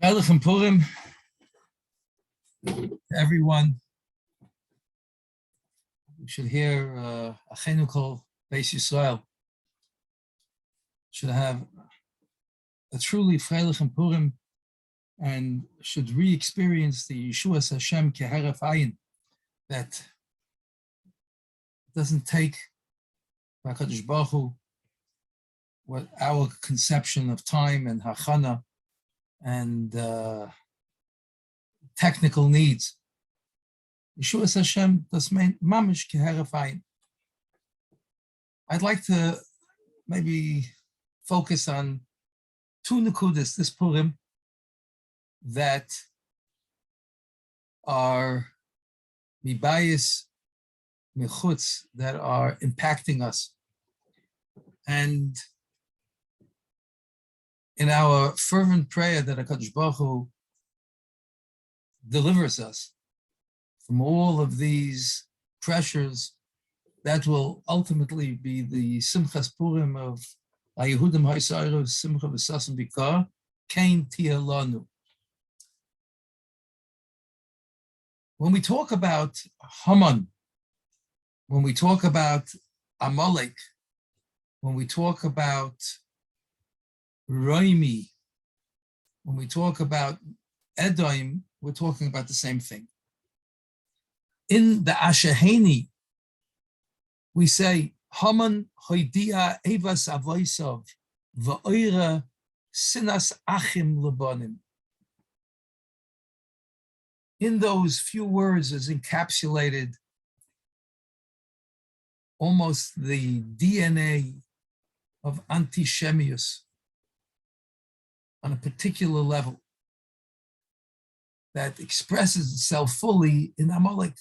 Ehrlich and Purim, everyone. We should hear Achenu Kol Beis Yisrael should have a truly Freilich and Purim and should re-experience the Yeshuas Hashem Keharef Ayin that doesn't take HaKadosh Baruch Hu what our conception of time and hachana and technical needs. Yeshuas Hashem das meint mamish keharef ayin. I'd like to maybe focus on two nekudas this Purim that are mibayis mechutz that are impacting us. And in our fervent prayer that HaKadosh Baruch Hu delivers us from all of these pressures, that will ultimately be the Simchas Purim of Ayehudim Haisayru Simcha V'Sasim Bikar, Kain Tia Lanu. When we talk about Haman, when we talk about Amalek, when we talk about Roimi, when we talk about Edom, we're talking about the same thing. In the Ashaheni, we say, Haman hoidia evas avoisov va'oira sinas achim lebanim. In those few words is encapsulated almost the DNA of anti-Shemius on a particular level that expresses itself fully in Amalek.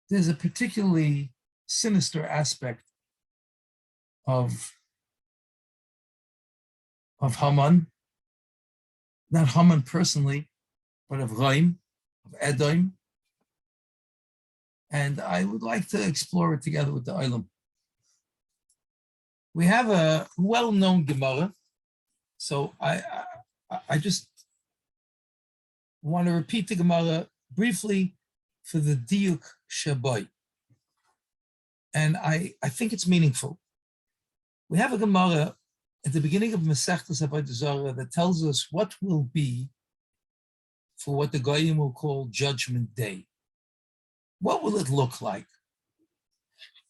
There's a particularly sinister aspect of Haman, not Haman personally, but of Chaim, of Edom. And I would like to explore it together with the Olam. We have a well-known Gemara, so I just want to repeat the Gemara briefly for the Diuk Shabai. And I think it's meaningful. We have a Gemara at the beginning of Masechtas Avodah Zarah that tells us what will be for what the Goyim will call Judgment Day. What will it look like?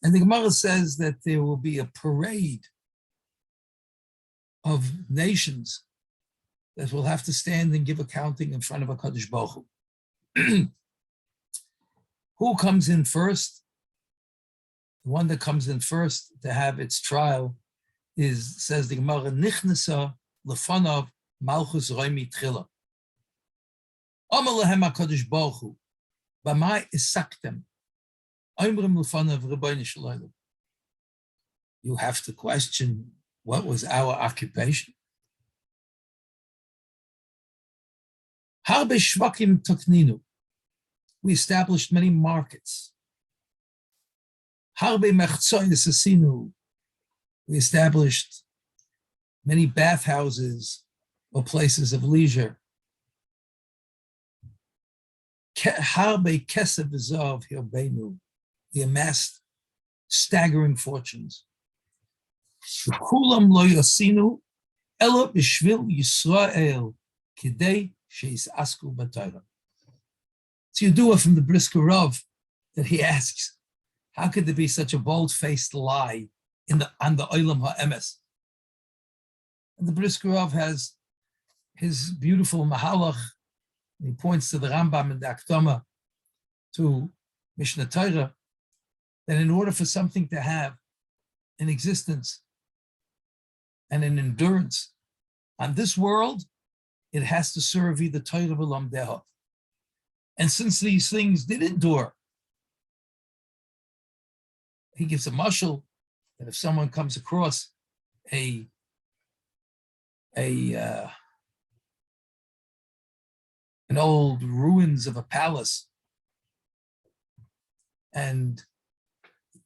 And the Gemara says that there will be a parade of nations that will have to stand and give accounting in front of HaKadosh Baruch Hu. Who comes in first? The one that comes in first to have its trial is, says the Gemara, Nichnesa lefanav malchus roimi tchila. Amar lehem HaKadosh Baruch Hu, b'mai isaktem, oimrim lefanav Rebbeinu Shalom. You have to question, what was our occupation? Harbe shvakim tokninu. We established many markets. Harbe mechzoynes asinu. We established many bathhouses or places of leisure. Harbe kesef v'zav hirbeinu. We amassed staggering fortunes. Kulam lo yasinu elo b'shvil Yisrael kidei sheisasku b'Torah. It's Yedua from the Brisker Rav that he asks, how could there be such a bold-faced lie on the Olam HaEmes? And the Brisker Rav has his beautiful Mahalach. He points to the Rambam and the Akdama to Mishnah Torah, that in order for something to have an existence and an endurance on this world, it has to serve either Torah v'Lamdeha. And since these things did endure, he gives a mashal that if someone comes across an old ruins of a palace, and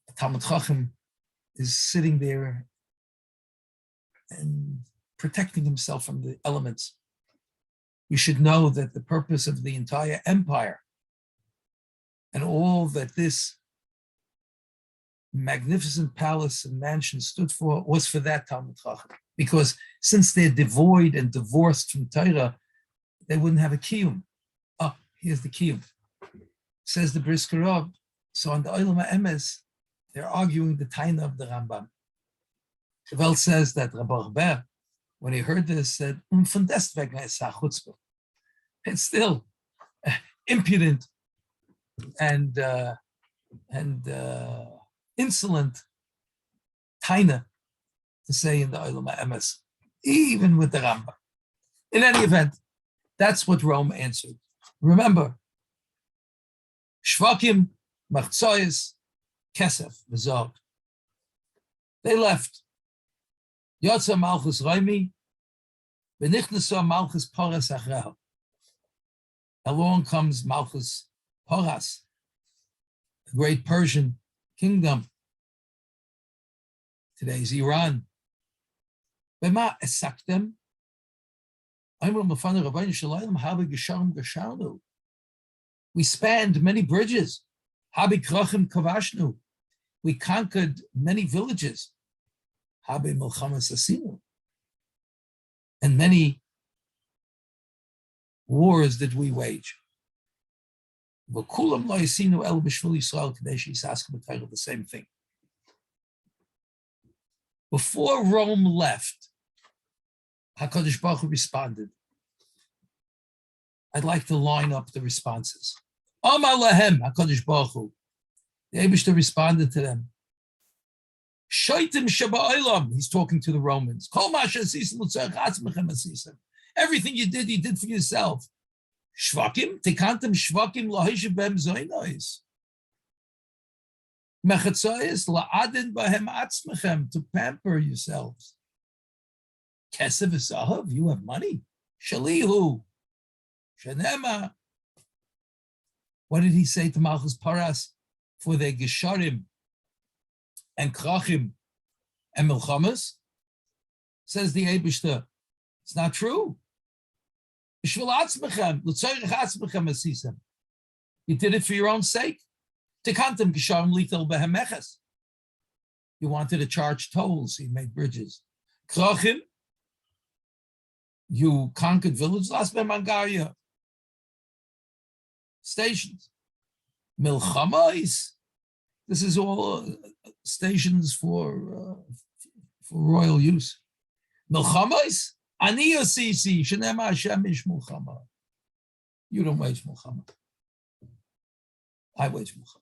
a Talmud Chacham is sitting there and protecting himself from the elements. We should know that the purpose of the entire empire and all that this magnificent palace and mansion stood for was for that Talmud Chacham. Because since they're devoid and divorced from Torah, they wouldn't have a kiyum. Oh, here's the kiyum. Says the Brisker Rav. So on the Olam HaEmes, they're arguing the Taina of the Rambam. Chevel says that Rabbi Ber, when he heard this, said, von deswegen ist chutzpah. It's still impudent and insolent Taina to say in the Olam HaEmes, even with the Rambam. In any event, that's what Rome answered. Remember, Shvakim, Machzois, Kesef, V'zog. They left. Yotza Malchus Roimi, V'nichnasa Malchus Poras Achreha. Along comes Malchus Poras, the great Persian kingdom. Today's Iran. Bema esaktem. We spanned many bridges. We conquered many villages. And many wars did we wage. The same thing. Before Rome left, HaKadosh Baruch Hu responded. I'd like to line up the responses. Amar lahem, HaKadosh Baruch Hu. The Eibishter responded to them. Shaitim sheba'olam. He's talking to the Romans. Kol ma she'asisem l'tzarech atzmechem asisem. Everything you did for yourself. Shvakim, tekantem shvakim lahishav behem zoynois. Mechatzayis la'adin bahem atzmechem, to pamper yourselves. Kesef v'sahav, you have money. Shalihu, shenema. What did he say to Malchus Paras? For their gesharim and krachim and milchamas? Says the Eibishter, it's not true. You did it for your own sake. You wanted to charge tolls, so you made bridges. Krachim, you conquered villages. Last Mangaria. Stations. Milchamais, this is all stations for royal use. Milchamais, ani yosisi, shenema Hashem ish milchama. You don't wage milchama. I wage milchama.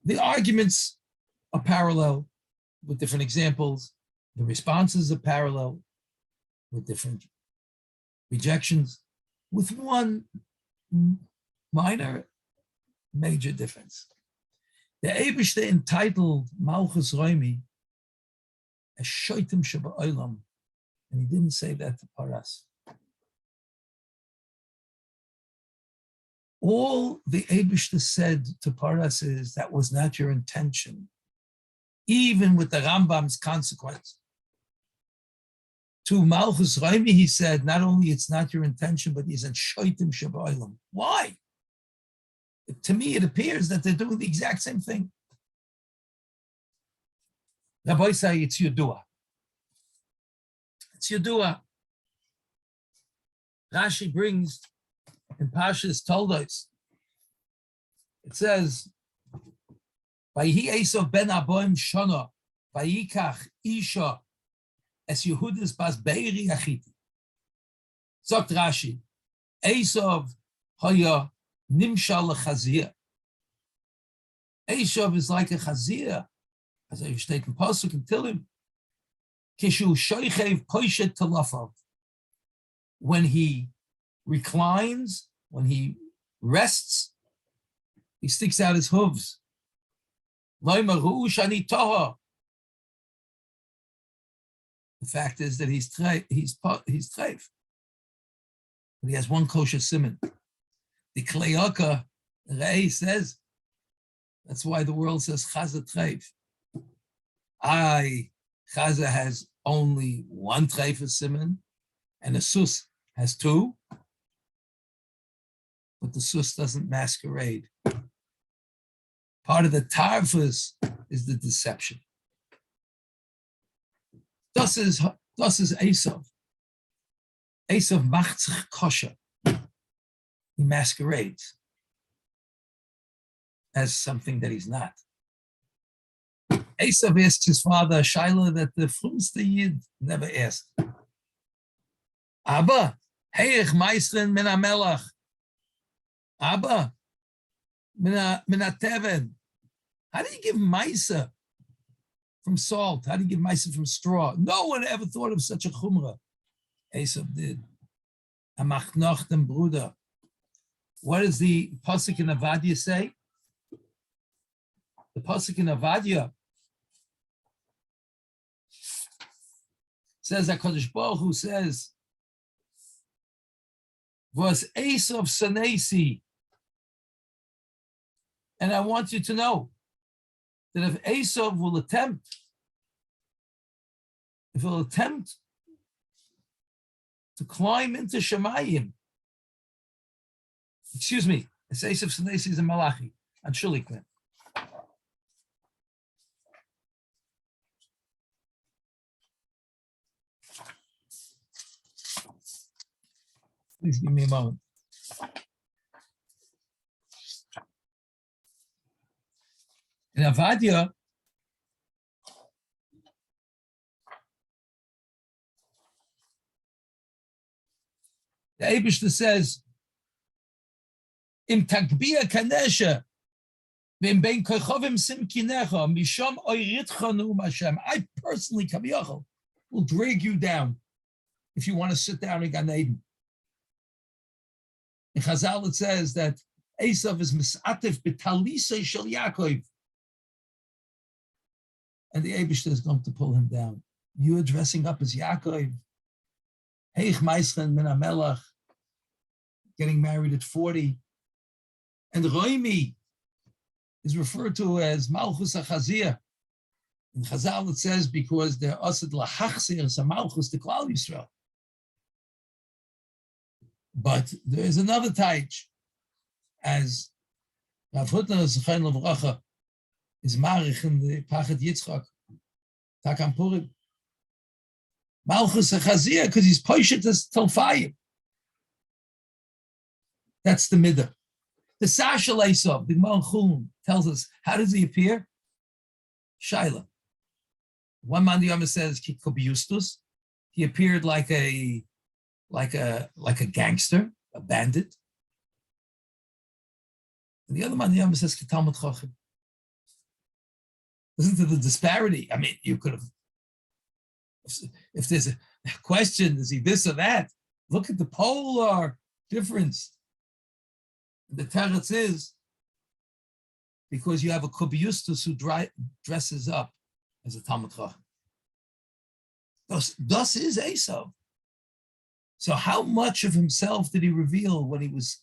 The arguments are parallel with different examples. The responses are parallel with different rejections, with one minor, major difference. The Eibishter entitled Malchus Roimi as Shoitim Sheba'olam, and he didn't say that to Paras. All the Eibishter said to Paras is, that was not your intention, even with the Rambam's consequence. To Malchus Roimi, he said, not only it's not your intention, but he's in Shoitim Sheba'olam. Why? To me, it appears that they're doing the exact same thing. Rabbi say it's Yudua. It's Yudua. Rashi brings in Pashas Toldos. It says, Vayhi Esav ben Aboim Shana, Vayikach Isha, Es Yehudis bas Beiri Achiti. Sagt Rashi, Esav Haya Nimshal Chazir. Esav is like a Chazir, as I state in Pasuk and tell him, Kishu Shoichev Poishet Talafav. When he reclines, when he rests, he sticks out his hooves. Loimaru Shani Toha. The fact is that he's treif. But he has one kosher siman. The Kleyaka Rei says, that's why the world says Chazat Treif. Chaza has only one treifa siman, and a sus has two, but the sus doesn't masquerade. Part of the tarfus is the deception. Das is Esav. Esav macht sich kosher. He masquerades as something that he's not. Esav asked his father a shaila that the frumste Yid never asked. Abba, heich meistren min hamelach. Abba, min hateven. How do you give maisa from salt? How do you give maisa from straw? No one ever thought of such a chumrah. Esav did. Amach noch dem Bruder. What does the pasuk in Avadia say? The pasuk in Avadia says that Kadosh Baruch Hu says, "Was Esav sanesi," and I want you to know that if Esav will attempt to climb into Shemayim, excuse me, Esav sanesi is a Malachi, and Shulikman. Please give me a moment. In Avadia, the Eibishter says, "Im tagbia kanesha, v'im bein kochovim simkinecha, misham oiritchanu Hashem." I personally, Kaviyachol, will drag you down if you want to sit down in Gan Eden. In Chazal, it says that Esav is misatif b'talisei shel Yaakov, and the Eibishter is going to pull him down. You are dressing up as Yaakov. Heich meischen min hamelach, getting married at 40. And Roimi is referred to as Malchus HaChazir. In Chazal it says because they're Asad Lahachsir, so Malchus, the Klal Yisrael. But there is another taich, as Rav Hutner Zechain Levracha is marich in the Pachet Yitzchak, Takam Purim. Malchus HaChazir, because he's poishet as Telfayim. That's the midah. The Sashal Esav, the Gemara Chulun, tells us, how does he appear? Shaila. One man the Yom says, Kikobiyustus. He appeared like a gangster, a bandit. And the other man the Yom says, Kitalmud Chachim. Listen to the disparity. I mean, you could have, if there's a question, is he this or that? Look at the polar difference. The teretz is because you have a kubiyustus who dresses up as a Talmud Chacham. Thus is Esav. So how much of himself did he reveal when he was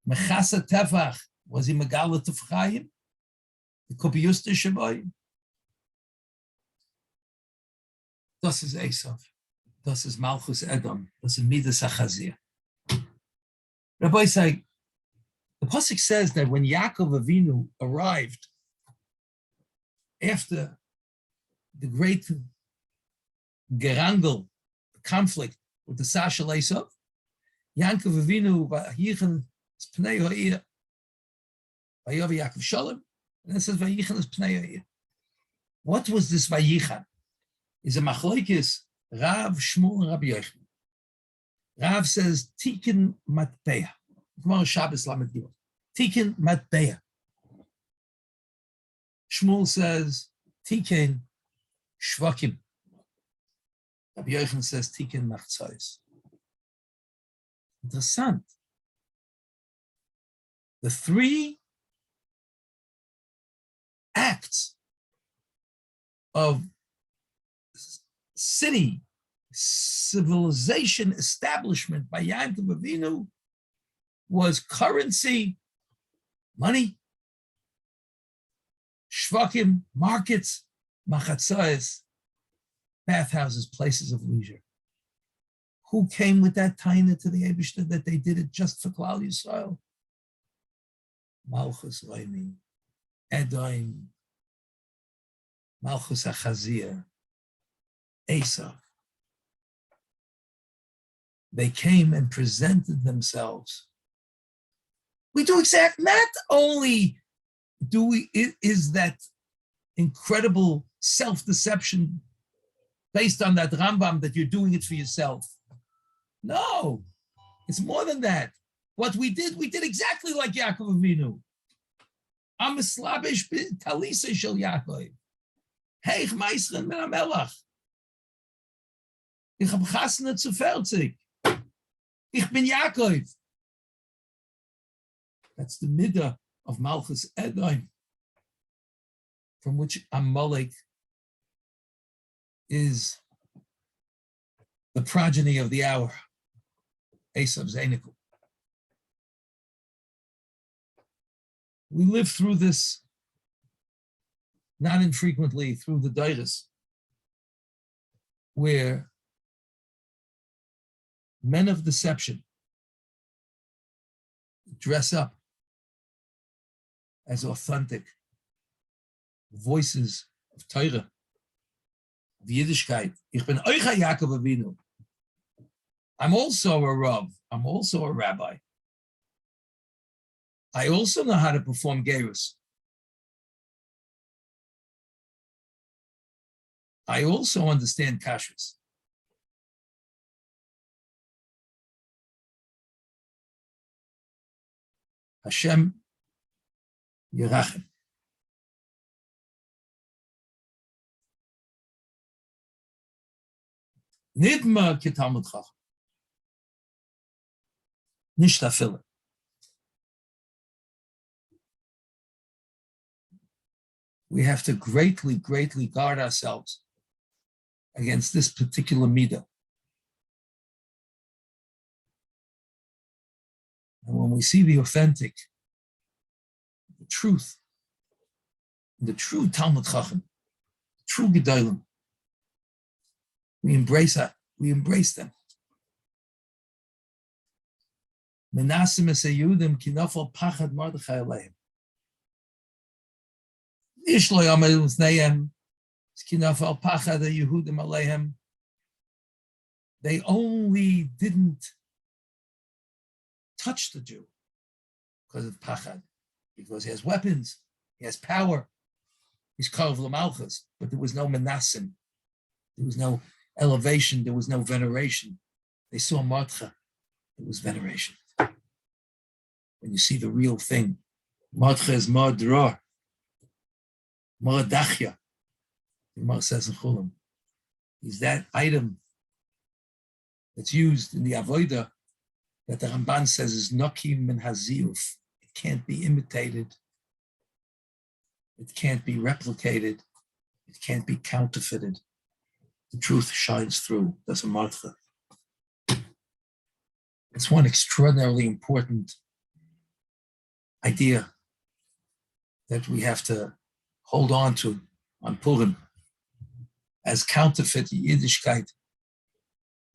mechasa tefach? Was he megala tefchayim? The kubiyustus shabayim. Thus is Esav. Thus is Malchus Edom. Thus is Midas HaChazir. Rabbi say, the pasuk says that when Yaakov Avinu arrived after the great gerangel, the conflict with the Sashal Esav, Yaakov Avinu vayichen es pnei ha'ir, vayav Yaakov Shalom, and it says vayichen es pnei ha'ir. What was this vayichen? Is a machlokes Rav, Shmuel, and Rabbi Yochanan. Rav says tikin matpeah. Tomorrow Shabbos Lamed Gimel. Tikin matpeah. Shmuel says tikin shvakim. Rabbi Yochanan says tikin machzos. Interessant. The three acts of city, civilization establishment by Yaakov Avinu was currency, money, shvakim, markets, machatzos, bathhouses, places of leisure. Who came with that taina to the Eibishter that they did it just for Klal Yisrael? Malchus Loimi, Edoim, Malchus Achazia, Esav. They came and presented themselves. We do not only do we, is that incredible self-deception based on that Rambam that you're doing it for yourself. No, it's more than that. What we did exactly like Yaakov Avinu. Am slabish talisa shel Yaakov. Heich meisren ben Amelach. Ich hab chasna zu 40. Ich bin Yaakov. That's the midah of Malchus Edom, from which Amalek is the progeny of the hour, Esav Zainikel. We live through this not infrequently through the Dairis, where men of deception dress up as authentic voices of Torah, of Yiddishkeit. Ich bin Oicha Yaakov Avinu. I'm also a Rav. I'm also a rabbi. I also know how to perform gerus. I also understand kashrus. Hashem Yerachem. Nidma ketalmud chacham. Nicht afile. We have to greatly, greatly guard ourselves against this particular midah. And when we see the authentic, the truth, the true Talmud Chacham, the true Gedolim, we embrace that. We embrace them. Menasim esayudim kinafal pachad Mordechai aleim. Ish lo yamad u'zneim kinafal pachad Yehudim aleim. They only didn't touch the Jew because of pachad, because he has weapons, he has power, he's karov l'malchus, but there was no menasim, there was no elevation, there was no veneration. They saw Mordechai, there was veneration. When you see the real thing, Mordechai is Mordror, Mordachya, the Gemara says in Chulam. He's that item that's used in the Avodah that the Ramban says is Nokim min Haziyuf. It can't be imitated. It can't be replicated. It can't be counterfeited. The truth shines through. That's a Mordechai. It's one extraordinarily important idea that we have to hold on to on Purim as counterfeit Yiddishkeit.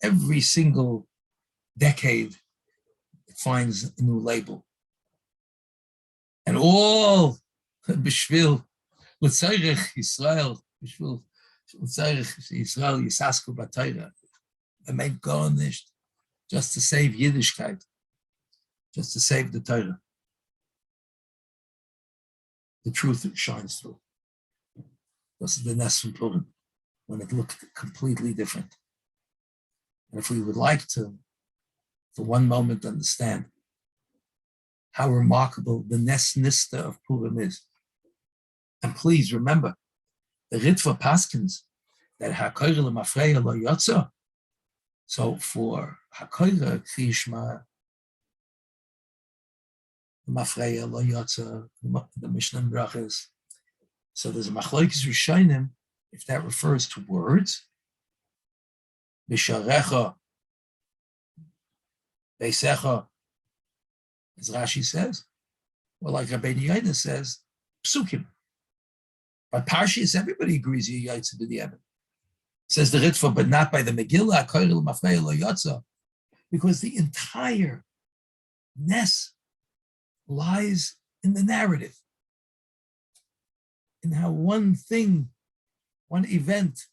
Every single decade it finds a new label. And all b'shvil l'tzarech Yisrael, b'shvil l'tzarech Yisrael yisasku b'Torah. They make garnished just to save Yiddishkeit, just to save the Torah. The truth shines through. This is the Nes from Purim, when it looked completely different. And if we would like to, for one moment, understand how remarkable the Nes Nista of Purim is, and please remember, the Ritva Paskins, that HaKoyre L'Mafreya Lo Yotza, so for HaKoyre Krishma, Mafreya Lo Yotza, the Mishnah and Brachas. So there's a Machlokes Rishonim, if that refers to words, Bisharecha, Beisecha, as Rashi says, or like Rabbeinu Yoda says, Psukim. But Parshas, everybody agrees you Yaitza B'di'emet. Says the Ritva, but not by the Megillah, because the entire Nes lies in the narrative, in how one thing, one event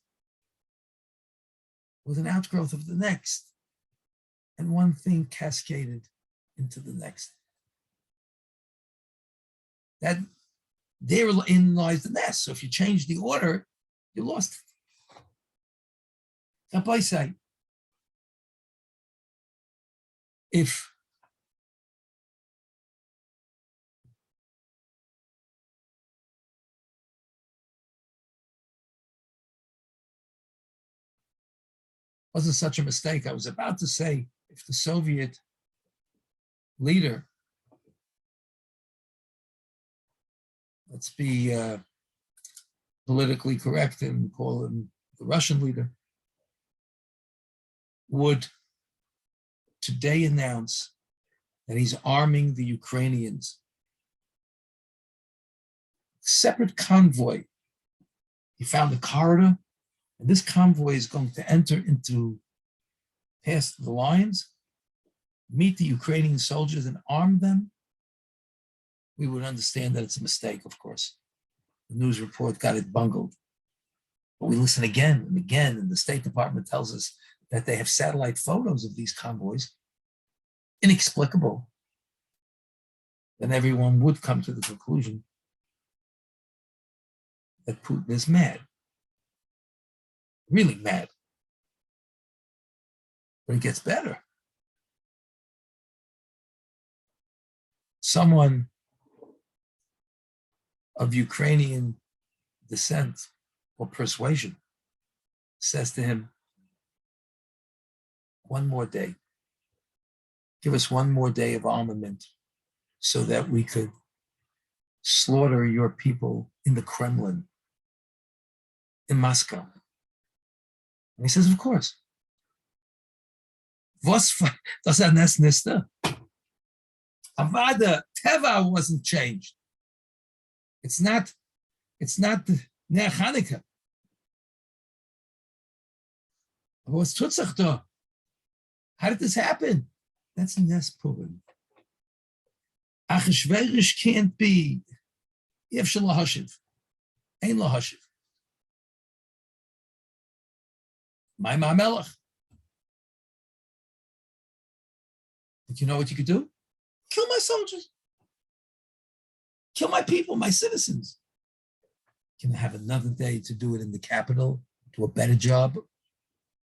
was an outgrowth of the next, and one thing cascaded into the next. That therein lies the Nes. So if you change the order, you lost it. Rabbi say, if wasn't such a mistake, I was about to say, if the Soviet leader, let's be politically correct and call him the Russian leader, would today announce that he's arming the Ukrainians. Separate convoy. He found a corridor, and this convoy is going to enter into past the lines, meet the Ukrainian soldiers and arm them. We would understand that it's a mistake, of course. The news report got it bungled. But we listen again and again, and the State Department tells us that they have satellite photos of these convoys. Inexplicable. Then everyone would come to the conclusion that Putin is mad. Really mad. But it gets better. Someone of Ukrainian descent or persuasion says to him, one more day. Give us one more day of armament so that we could slaughter your people in the Kremlin, in Moscow. And he says, of course. Was das Nes Nista? Avada, Teva wasn't changed. It's not the Ner Chanukah. What's Tutzach da? How did this happen? That's Nes Purim. Achashverosh can't be. Yevshel lahashiv. Ein lahashiv. My Melech. But you know what you could do? Kill my soldiers. Kill my people, my citizens. Can I have another day to do it in the capital, do a better job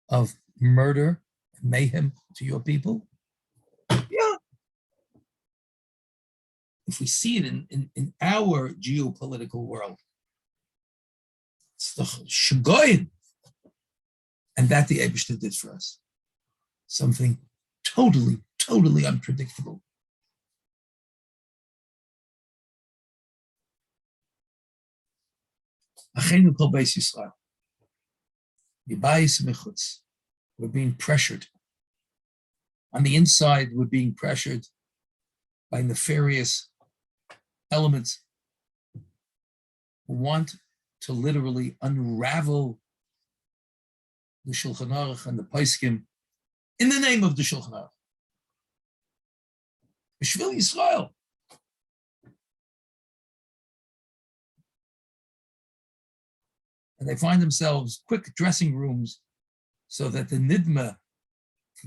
of murder and mayhem to your people? Yeah. If we see it in our geopolitical world, it's the Shagoyin. And that the Eibishter did for us. Something totally, totally unpredictable. Achenu kol beis Yisrael. Yibayis michutz. We're being pressured. On the inside, we're being pressured by nefarious elements who want to literally unravel the Shulchan Aruch and the Poskim in the name of the Shulchan Aruch. B'shvil Yisrael. And they find themselves quick dressing rooms so that the nidma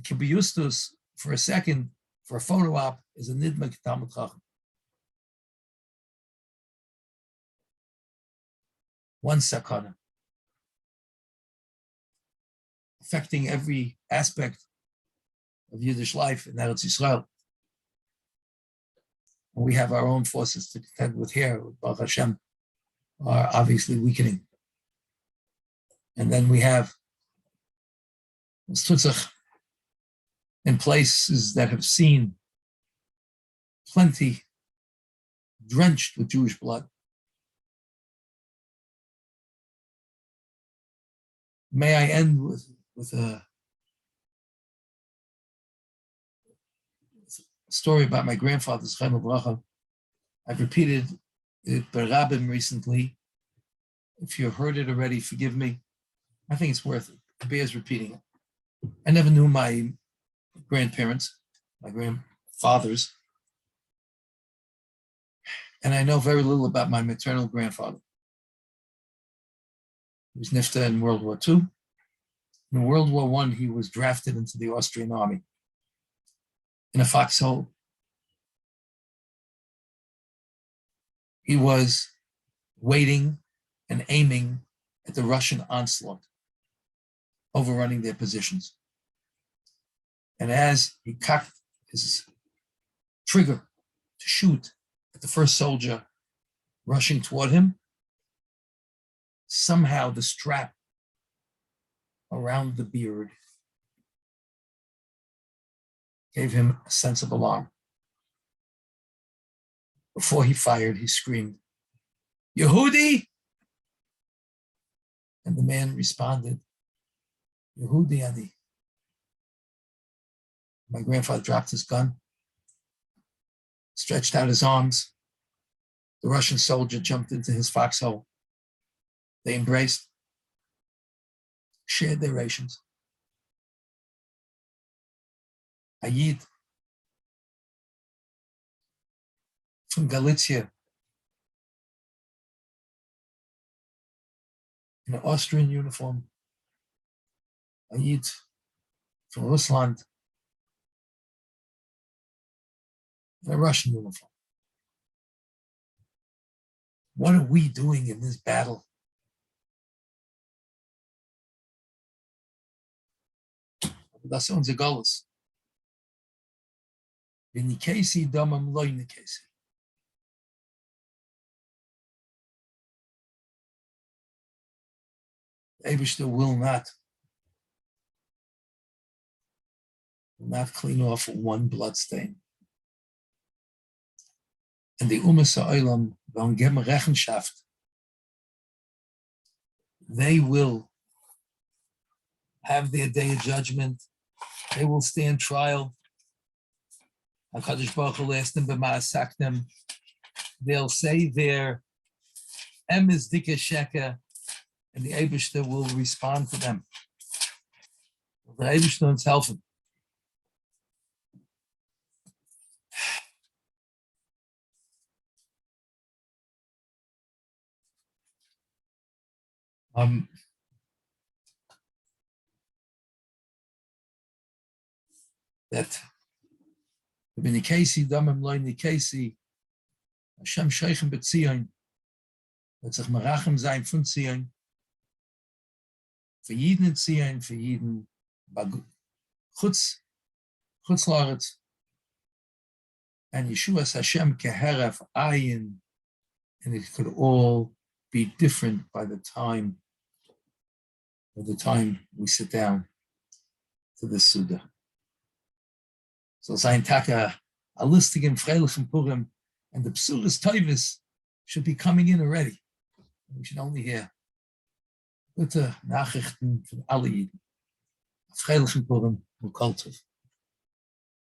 can be used to us for a second for a photo op is a nidma Talmud Chacham. One sakana, affecting every aspect of Yiddish life in Eretz Yisrael. And we have our own forces to contend with here, Baruch Hashem, are obviously weakening. And then we have Stutzach in places that have seen plenty drenched with Jewish blood. May I end with a story about my grandfather's Chaim Bracha. I've repeated it by Rabbim recently. If you heard it already, forgive me. I think it's worth it. It bears repeating it. I never knew my grandparents, my grandfathers, and I know very little about my maternal grandfather. He was nifta in World War II. In World War I, he was drafted into the Austrian army in a foxhole. He was waiting and aiming at the Russian onslaught, overrunning their positions. And as he cocked his trigger to shoot at the first soldier rushing toward him, somehow the strap around the beard gave him a sense of alarm. Before he fired, he screamed, "Yehudi!" And the man responded, "Yehudi ani." My grandfather dropped his gun, stretched out his arms. The Russian soldier jumped into his foxhole. They embraced, shared their rations. A Yid from Galicia, in an Austrian uniform, a Yid from Rusland, in a Russian uniform. What are we doing in this battle? Das ist unser Golos. V'nikesi damam lo nikesi. The Eibishter will not clean off one blood stain. And the Umas Ha'olam werden geben Rechenschaft. They will have their day of judgment. They will stand trial. HaKadosh Baruch Hu will ask them b'ma'asaknem. They'll say their em is dike sheker, and the Eibishter will respond to them. The Eibishter is helping. That in the case, damem loy nikesi, Hashem sheichem betzion, that sich merachem sein von Zion, für jeden in Zion, für jeden chutz laaretz, and Yeshua's Hashem keherav ayin, and it could all be different by the time we sit down to the Suda. So sein Taka, a listing in Freilichen Purim, and the Psuris Toivis should be coming in already. We should only hear gute Nachrichten von alle Jiden. Freilichen Purim und Koltov.